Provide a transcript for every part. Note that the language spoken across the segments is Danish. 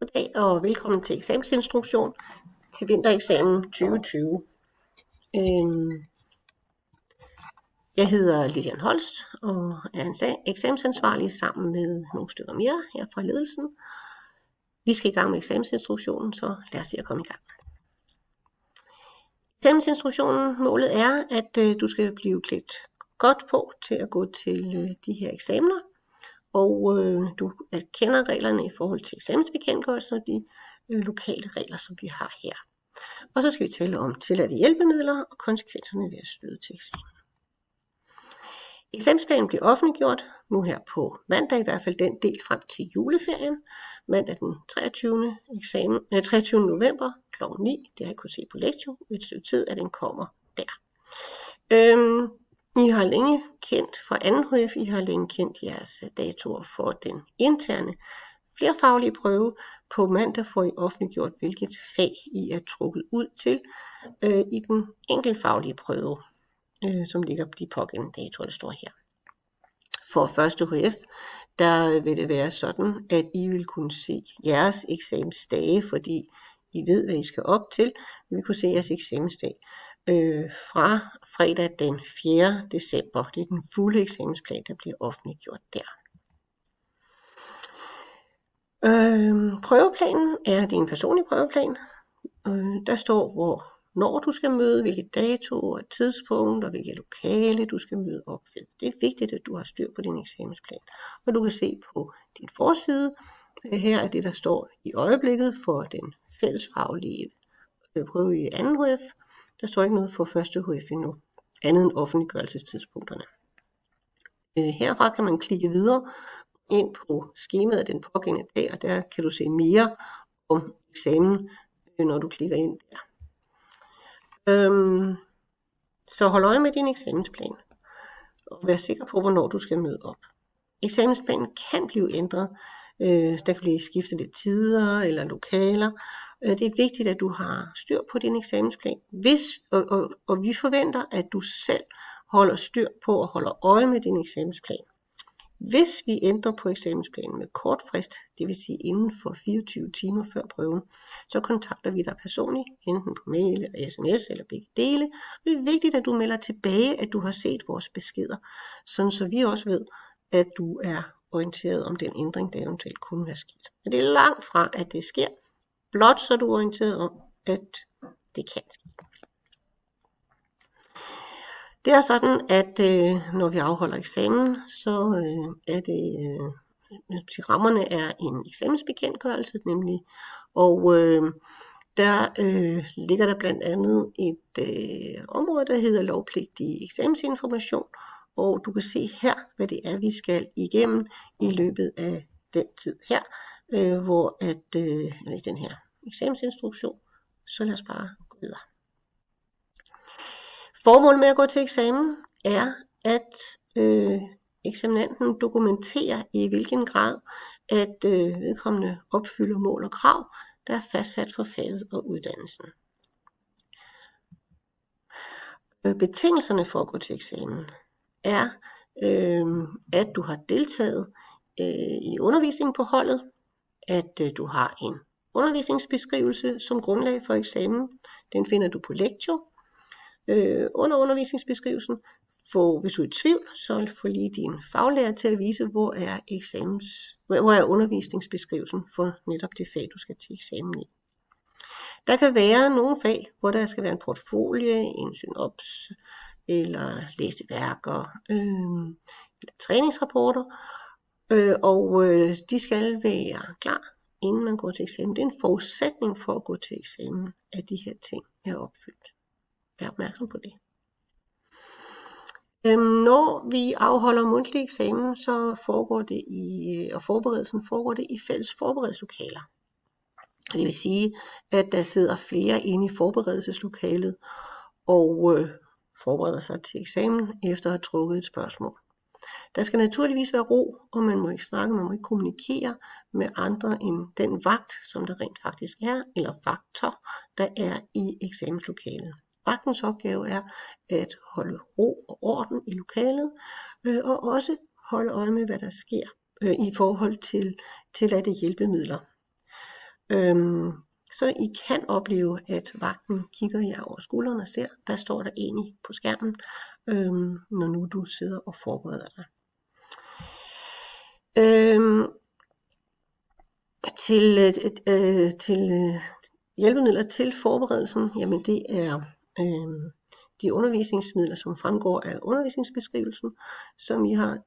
Goddag og velkommen til eksamensinstruktion til vintereksamen 2020. Jeg hedder Lilian Holst og er en eksamensansvarlig sammen med nogle stykker mere her fra ledelsen. Vi skal i gang med eksamensinstruktionen, så lad os se at komme i gang. Eksamensinstruktionen, målet er, at du skal blive klædt godt på til at gå til de her eksamener. Og du kender reglerne i forhold til eksamensbekendtgørelsen og de lokale regler, som vi har her. Og så skal vi tale om tilladte hjælpemidler og konsekvenserne ved at støde til eksamen. Eksamensplanen bliver offentliggjort nu her på mandag, i hvert fald den del frem til juleferien. Mandag den 23. november kl. 9. Det har jeg kunnet se på Lektio. Et stykke tid, at den kommer der. I har længe kendt fra 2. HF, I har længe kendt jeres datoer for den interne flerfaglige prøve. På mandag får I offentliggjort, hvilket fag I er trukket ud til i den enkeltfaglige prøve, som ligger på de pågældende datoer, der står her. For 1. HF, der vil det være sådan, at I vil kunne se jeres eksamensdage, fordi I ved, hvad I skal op til. I vil kunne se jeres eksamensdag fra fredag den 4. december. Det er den fulde eksamensplan, der bliver offentliggjort der. Prøveplanen er en personlig prøveplan. Der står, hvornår du skal møde, hvilke datoer og tidspunkt og hvilke lokale du skal møde op ved. Det er vigtigt, at du har styr på din eksamensplan. Og du kan se på din forside, her er det, der står i øjeblikket for den fællesfaglige prøve i 2. HF. Der står ikke noget for 1. HF endnu, andet end offentliggørelsestidspunkterne. Herfra kan man klikke videre ind på skemaet den pågældende dag, og der kan du se mere om eksamen, når du klikker ind der. Så hold øje med din eksamensplan, og vær sikker på, hvornår du skal møde op. Eksamensplanen kan blive ændret. Der kan blive skiftet lidt tider eller lokaler. Det er vigtigt, at du har styr på din eksamensplan. Og vi forventer, at du selv holder styr på og holder øje med din eksamensplan. Hvis vi ændrer på eksamensplanen med kort frist, det vil sige inden for 24 timer før prøven, så kontakter vi dig personligt, enten på mail eller sms eller begge dele. Og det er vigtigt, at du melder tilbage, at du har set vores beskeder, sådan så vi også ved, at du er orienteret om den ændring, der eventuelt kunne være sket. Men det er langt fra, at det sker, blot så du er orienteret om, at det kan ske. Det er sådan, at når vi afholder eksamen, så er det, rammerne er en eksamensbekendtgørelse nemlig, og der ligger der blandt andet et område, der hedder lovpligtig eksamensinformation, og du kan se her, hvad det er, vi skal igennem i løbet af den tid her, hvor i den her eksamensinstruktion, så lad os bare gå videre. Formålet med at gå til eksamen er, at eksaminanten dokumenterer i hvilken grad, at vedkommende opfylder mål og krav, der er fastsat for faget og uddannelsen. Betingelserne for at gå til eksamen er, at du har deltaget i undervisning på holdet, at du har en undervisningsbeskrivelse som grundlag for eksamen. Den finder du på Lektio. Under undervisningsbeskrivelsen, hvis du er i tvivl, så få lige din faglærer til at vise, hvor er undervisningsbeskrivelsen for netop det fag, du skal til eksamen i. Der kan være nogle fag, hvor der skal være en portfolie, en synops, eller læste værker, eller træningsrapporter, og de skal være klar, inden man går til eksamen. Det er en forudsætning for at gå til eksamen, at de her ting er opfyldt. Vær opmærksom på det. Når vi afholder mundtlig eksamen, så foregår det og forberedelsen foregår det i fælles forberedelseslokaler. Det vil sige, at der sidder flere inde i forberedelseslokalet og forbereder sig til eksamen efter at have trukket et spørgsmål. Der skal naturligvis være ro, og man må ikke snakke, man må ikke kommunikere med andre end den vagt, som der rent faktisk er, eller vagter, der er i eksamenslokalet. Vagtens opgave er at holde ro og orden i lokalet, og også holde øje med, hvad der sker i forhold til tilladte hjælpemidler. Så I kan opleve, at vagten kigger jer over skulderen og ser, hvad står der egentlig på skærmen, når nu du sidder og forbereder dig. Til hjælpemidler til forberedelsen, jamen det er de undervisningsmidler, som fremgår af undervisningsbeskrivelsen, som I har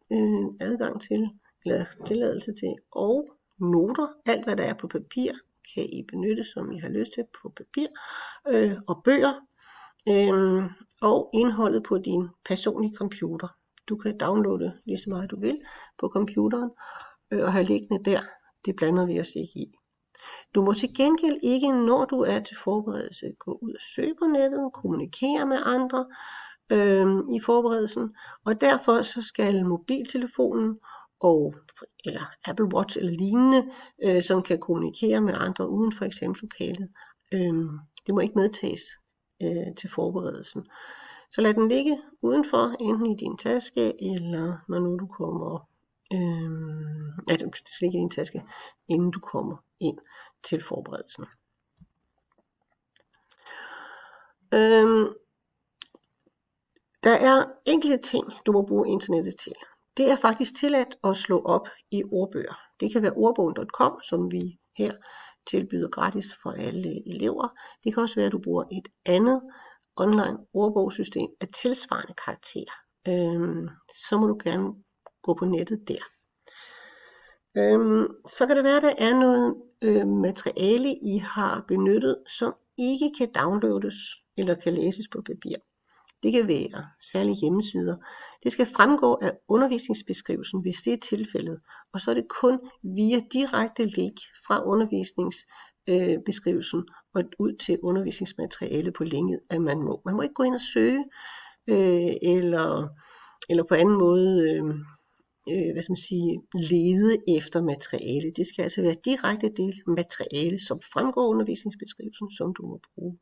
adgang til, eller tilladelse til, og noter, alt hvad der er på papir, kan I benytte, som I har lyst til på papir, og bøger, og indholdet på din personlige computer. Du kan downloade lige så meget du vil på computeren, og have liggende der. Det blander vi os ikke i. Du må til gengæld ikke, når du er til forberedelse, gå ud og søge på nettet, kommunikere med andre i forberedelsen, og derfor så skal mobiltelefonen eller Apple Watch eller lignende, som kan kommunikere med andre uden for eksamenslokalet, det må ikke medtages til forberedelsen. Så lad den ligge udenfor, enten i din taske, eller når nu du kommer, det skal ligge i din taske, inden du kommer ind til forberedelsen. Der er enkelte ting, du må bruge internettet til. Det er faktisk tilladt at slå op i ordbøger. Det kan være ordbogen.com, som vi her tilbyder gratis for alle elever. Det kan også være, at du bruger et andet online ordbogssystem af tilsvarende karakter. Så må du gerne gå på nettet der. Så kan det være, at der er noget materiale, I har benyttet, som ikke kan downloades eller kan læses på papir. Det kan være særlige hjemmesider. Det skal fremgå af undervisningsbeskrivelsen, hvis det er tilfældet. Og så er det kun via direkte link fra undervisningsbeskrivelsen og ud til undervisningsmateriale på linket, at man må. Man må ikke gå ind og søge, eller på anden måde lede efter materiale. Det skal altså være direkte det materiale, som fremgår undervisningsbeskrivelsen, som du må bruge.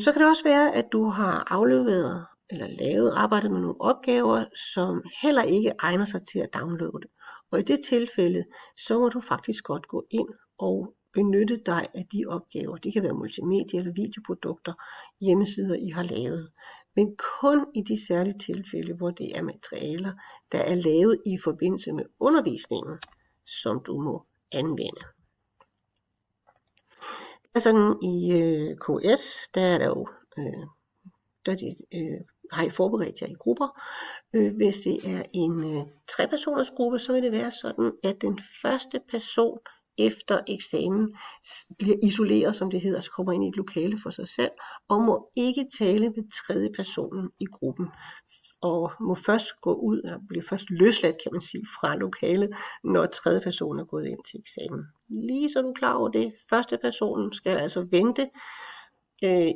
Så kan det også være, at du har afleveret eller arbejdet med nogle opgaver, som heller ikke egner sig til at downloade. Og i det tilfælde, så må du faktisk godt gå ind og benytte dig af de opgaver. Det kan være multimedia eller videoprodukter, hjemmesider, I har lavet. Men kun i de særlige tilfælde, hvor det er materialer, der er lavet i forbindelse med undervisningen, som du må anvende. Sådan i KS, der er der jo, har I forberedt jer i grupper. Hvis det er en 3-personers gruppe, så vil det være sådan, at den første person efter eksamen bliver isoleret, som det hedder, så kommer ind i et lokale for sig selv, og må ikke tale med tredje personen i gruppen, og må først gå ud, eller bliver først løsladt, kan man sige, fra lokalet, når tredje person er gået ind til eksamen. Lige så du er klar over det, første person skal altså vente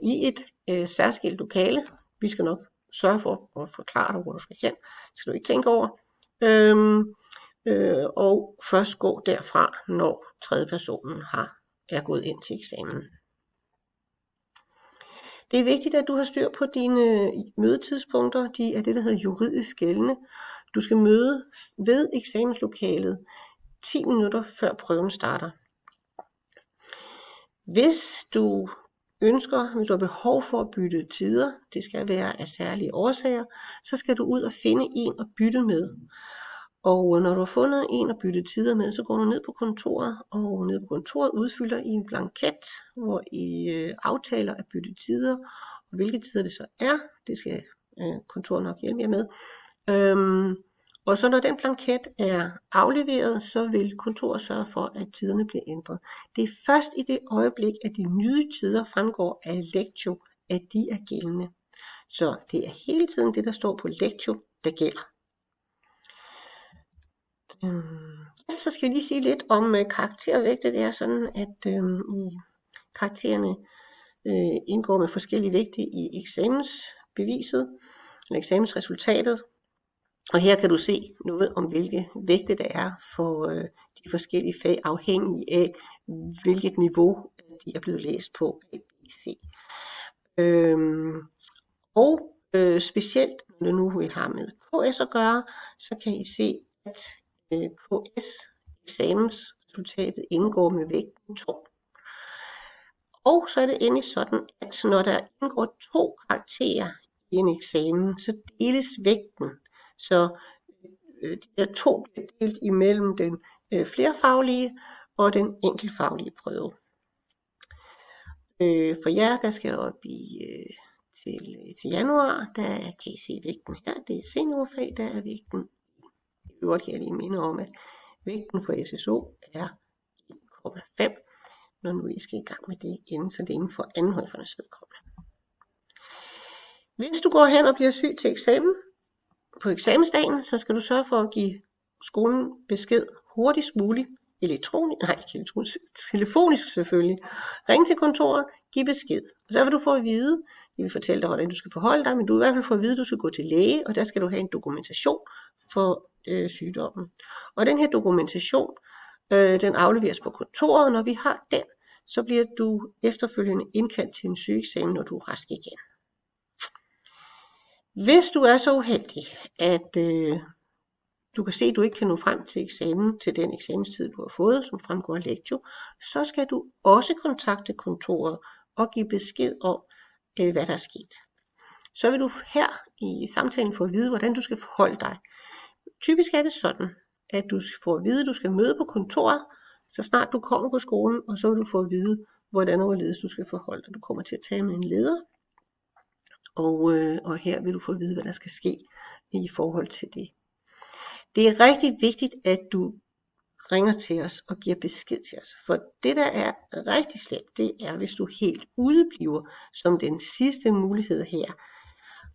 i et særskilt lokale. Vi skal nok sørge for at forklare dig, hvor du skal hen. Det skal du ikke tænke over. Og først gå derfra, når tredje personen er gået ind til eksamen. Det er vigtigt, at du har styr på dine mødetidspunkter. De er det, der hedder juridisk gældende. Du skal møde ved eksamenslokalet 10 minutter før prøven starter. Hvis du har behov for at bytte tider, det skal være af særlige årsager, så skal du ud og finde en at bytte med. Og når du har fundet en at bytte tider med, så går du ned på kontoret, og ned på kontoret udfylder I en blanket, hvor I aftaler at bytte tider, og hvilke tider det så er, det skal kontoret nok hjælpe jer med. Og så når den blanket er afleveret, så vil kontoret sørge for, at tiderne bliver ændret. Det er først i det øjeblik, at de nye tider fremgår af Lectio, at de er gældende. Så det er hele tiden det, der står på Lectio, der gælder. Så skal vi lige sige lidt om karaktervægte. Det er sådan, at i karaktererne indgår med forskellige vægte i eksamensbeviset, eller eksamensresultatet. Og her kan du se noget om, hvilke vægte der er for de forskellige fag, afhængig af, hvilket niveau de er blevet læst på. Og specielt, når du nu har med KS at gøre, så kan I se, at KS eksamens resultatet indgår med vægten 2. Og så er det endelig sådan, at når der indgår 2 karakterer i en eksamen, så deles vægten. Så de her 2 bliver delt imellem den flerfaglige og den enkeltfaglige prøve. For jer, der skal op til januar, der kan I se vægten her. Det er seniorfag, der er vægten. I øvrigt kan jeg lige minde om, at vægten for SSO er 1,5, når nu I skal i gang med det inden så længe for anden højfornes vedkommende. Hvis du går hen og bliver syg til eksamen, på eksamensdagen, så skal du sørge for at give skolen besked hurtigst muligt, telefonisk selvfølgelig. Ring til kontoret, giv besked. Og så vil du få at vide, de vil fortælle dig, hvordan du skal forholde dig, men du vil i hvert fald få at vide, at du skal gå til læge, og der skal du have en dokumentation for sygdommen. Og den her dokumentation, den afleveres på kontoret, og når vi har den, så bliver du efterfølgende indkaldt til en sygeeksamen, når du er rask igen. Hvis du er så uheldig, at du kan se, at du ikke kan nå frem til eksamen, til den eksamenstid, du har fået, som fremgår af lektio, så skal du også kontakte kontoret og give besked om, hvad der er sket. Så vil du her i samtalen få at vide, hvordan du skal forholde dig. Typisk er det sådan, at du får at vide, at du skal møde på kontoret, så snart du kommer på skolen, og så vil du få at vide, hvordan overledes du skal forholde dig. Du kommer til at tale med en leder, og her vil du få at vide, hvad der skal ske i forhold til det. Det er rigtig vigtigt, at du ringer til os og giver besked til os. For det, der er rigtig slemt, det er, hvis du helt udebliver som den sidste mulighed her.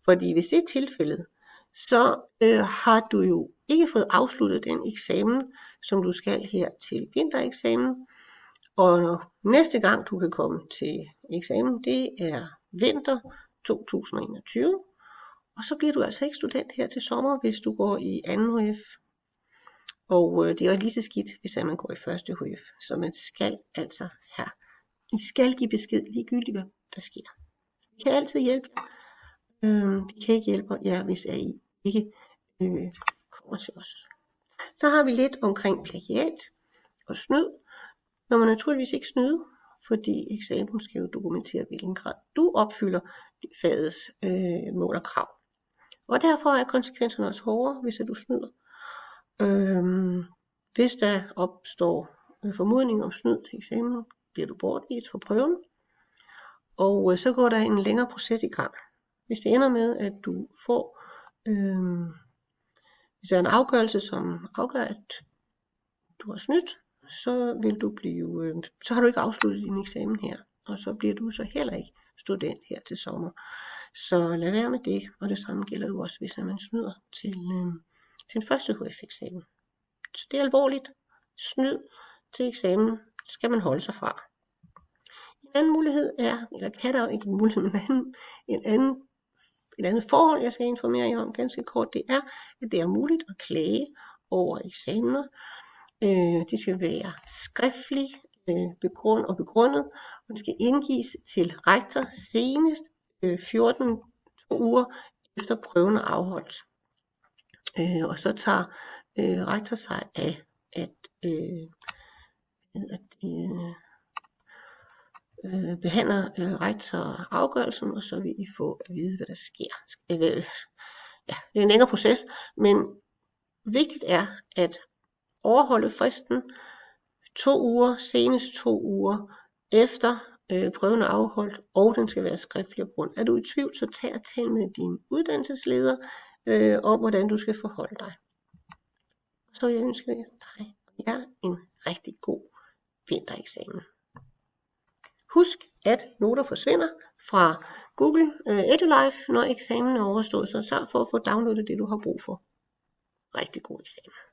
Fordi hvis det er tilfældet, så har du jo ikke fået afsluttet den eksamen, som du skal her til vintereksamen. Og næste gang du kan komme til eksamen, det er vinter 2021. Og så bliver du altså ikke student her til sommer, hvis du går i 2. HF. Og det er lige så skidt, hvis man går i 1. HF. Så man skal altså her. I skal give besked ligegyldigt, hvad der sker. Vi kan altid hjælpe jer. Vi kan ikke hjælpe jer, hvis I ikke kommer til os. Så har vi lidt omkring plagiat og snyd. Man må naturligvis ikke snyde, fordi eksamen skal jo dokumentere, hvilken grad du opfylder fagets mål og krav. Og derfor er konsekvenserne også hårdere, hvis du snyder. Hvis der opstår formodning om snyd til eksamen, bliver du bortvist fra prøven, og så går der en længere proces i gang. Hvis det ender med, at du får hvis der er en afgørelse, som afgør, at du har snydt, så vil du blive, så har du ikke afsluttet din eksamen her, og så bliver du så heller ikke student her til sommer. Så lad være med det, og det samme gælder jo også, hvis man snyder til en 1. HF-eksamen. Så det er alvorligt. Snyd til eksamen skal man holde sig fra. En anden mulighed er, eller kan der jo ikke en mulighed, men et andet forhold, jeg skal informere jer om ganske kort, det er, at det er muligt at klage over eksamener. Det skal være skriftligt begrundet, og det skal indgives til rektor senest 14 uger efter prøven er afholdt. Og så tager rektor sig af at behandler rektor afgørelsen, og så vil I få at vide, hvad der sker. Det er en længere proces, men vigtigt er at overholde fristen 2 uger, senest 2 uger efter prøven er afholdt, og den skal være skriftlig og grund. Er du i tvivl, så tag og tal med din uddannelsesleder om, hvordan du skal forholde dig. Så jeg ønsker jer en rigtig god vintereksamen. Husk, at noter forsvinder fra Google EduLife, når eksamen er overstået, så sørg for at få downloadet det, du har brug for. Rigtig god eksamen.